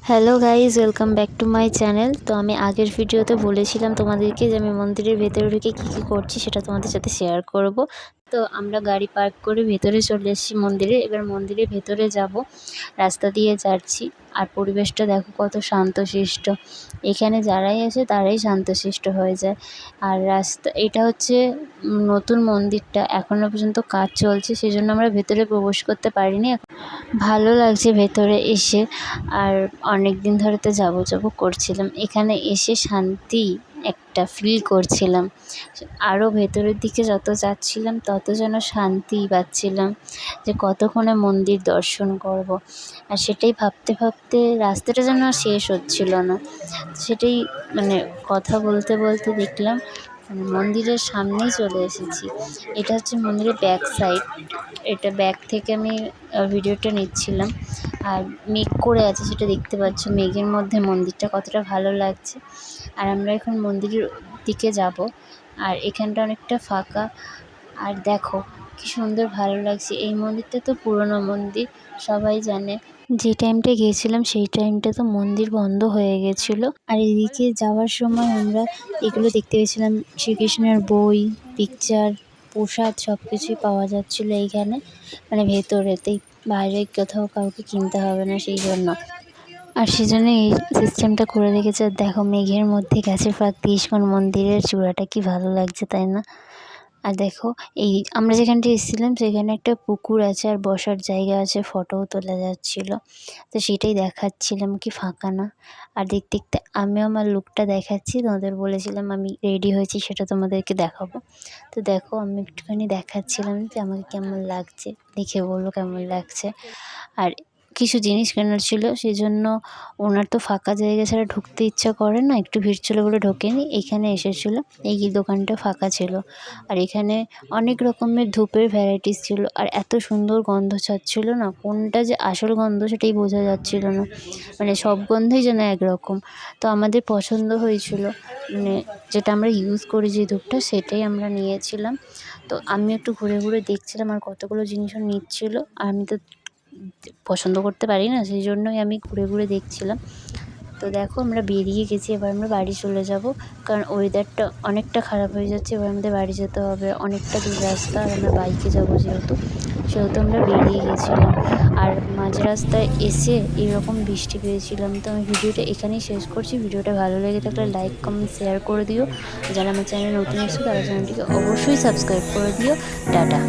Hello guys, welcome back to my channel. তো আমি আগের ভিডিওতে বলেছিলাম তোমাদেরকে যে আমি মন্দিরের ভেতরে ঢুকে কী করছি সেটা তোমাদের সাথে শেয়ার করব। তো আমরা গাড়ি পার্ক করে ভেতরে চলে এসেছি মন্দিরে। এবার মন্দিরের ভেতরে যাব, রাস্তা দিয়ে যাচ্ছি। আর পরিবেশটা দেখো কত শান্তশিষ্ট। এখানে যারাই আসে তারাই শান্তশিষ্ট হয়ে যায়। আর রাস্তা এটা হচ্ছে নতুন মন্দিরটা, এখনও পর্যন্ত কাজ চলছে, সেজন্য আমরা ভেতরে প্রবেশ করতে পারিনি। ভালো লাগছে ভেতরে এসে। আর অনেক দিন ধরে তো যাবো করছিলাম, এখানে এসে শান্তি একটা ফিল করছিলাম। আরও ভেতরের দিকে যত যাচ্ছিলাম তত যেন শান্তি পাচ্ছিলাম যে কতক্ষণে মন্দির দর্শন করব। আর সেটাই ভাবতে ভাবতে রাস্তাটা যেন আর শেষ হচ্ছিল না। সেটাই কথা বলতে বলতে দেখলাম মন্দিরের সামনেই চলে এসেছি। এটা হচ্ছে মন্দিরের ব্যাক সাইড। এটা ব্যাক থেকে আমি ভিডিওটা নিচ্ছিলাম। আর মেঘ করে আছে, সেটা দেখতে পাচ্ছ। মেঘের মধ্যে মন্দিরটা কতটা ভালো লাগছে। আর আমরা এখন মন্দিরের দিকে যাব। আর এখানটা অনেকটা ফাঁকা। আর দেখো কি সুন্দর ভালো লাগছে। এই মন্দিরটা তো পুরনো মন্দির, সবাই জানে। যে টাইমটা গিয়েছিলাম সেই টাইমটা তো মন্দির বন্ধ হয়ে গেছিলো। আর এদিকে যাওয়ার সময় আমরা এগুলো দেখতে পেয়েছিলাম, শ্রীকৃষ্ণের বই, পিকচার, প্রসাদ সব কিছুই পাওয়া যাচ্ছিলো এইখানে, ভেতরেতেই। বাইরে কোথাও কাউকে কিনতে হবে না সেই জন্য। আর সেজন্য এই সিস্টেমটা করে রেখেছে। আর দেখো মেঘের মধ্যে গাছের ফাঁক দিয়ে ইস্কন মন্দিরের চূড়াটা কি ভালো লাগছে, তাই না? আর দেখো এই আমরা যেখানটা এসেছিলাম সেখানে একটা পুকুর আছে আর বসার জায়গা আছে, ফটোও তোলা যাচ্ছিলো। তো সেটাই দেখাচ্ছিলাম কি ফাঁকা না। আর দেখতে দেখতে আমিও আমার লুকটা দেখাচ্ছি, তোমাদের বলেছিলাম আমি রেডি হয়েছি সেটা তোমাদেরকে দেখাবো। তো দেখো আমি একটুখানি দেখাচ্ছিলাম যে আমাকে কেমন লাগছে, দেখে বলবো কেমন লাগছে। আর কিছু জিনিস কেনার ছিল, সেই জন্য ওনার তো ফাঁকা জায়গা ছাড়া ঢুকতে ইচ্ছা করে না, একটু ভিড় ছিল বলে ঢোকেনি। এইখানে এসেছিলো, এই দোকানটা ফাঁকা ছিল। আর এখানে অনেক রকমের ধূপের ভ্যারাইটিস ছিল। আর এত সুন্দর গন্ধ ছাড়ছিল না, কোনটা যে আসল গন্ধ সেটাই বোঝা যাচ্ছিল না। সব গন্ধই যেন একরকম। তো আমাদের পছন্দ হয়েছিল, যেটা আমরা ইউজ করি যে ধূপটা, সেটাই আমরা নিয়েছিলাম। তো আমি একটু ঘুরে ঘুরে দেখছিলাম আর কতগুলো জিনিসও নিচ্ছিল। আর আমি তো পছন্দ করতে পারি না, সেই জন্যই আমি ঘুরে ঘুরে দেখছিলাম। তো দেখো আমরা বেরিয়ে গেছি, এবার আমরা বাড়ি চলে যাব। কারণ ওয়েদারটা অনেকটা খারাপ হয়ে যাচ্ছে, এবার আমাদের বাড়ি যেতে হবে। অনেকটা দূর রাস্তা, আর আমরা বাইকে যাব সেহেতু আমরা বেরিয়ে গেছিলাম। আর মাঝ রাস্তায় এসে এরকম বৃষ্টি পেয়েছিলাম। তো আমি ভিডিওটা এখানেই শেষ করছি। ভিডিওটা ভালো লেগে থাকলে লাইক, কমেন্ট, শেয়ার করে দিও। যারা আমার চ্যানেলে নতুন এসেছো তারা চ্যানেলটিকে অবশ্যই সাবস্ক্রাইব করে দিও। টাটা।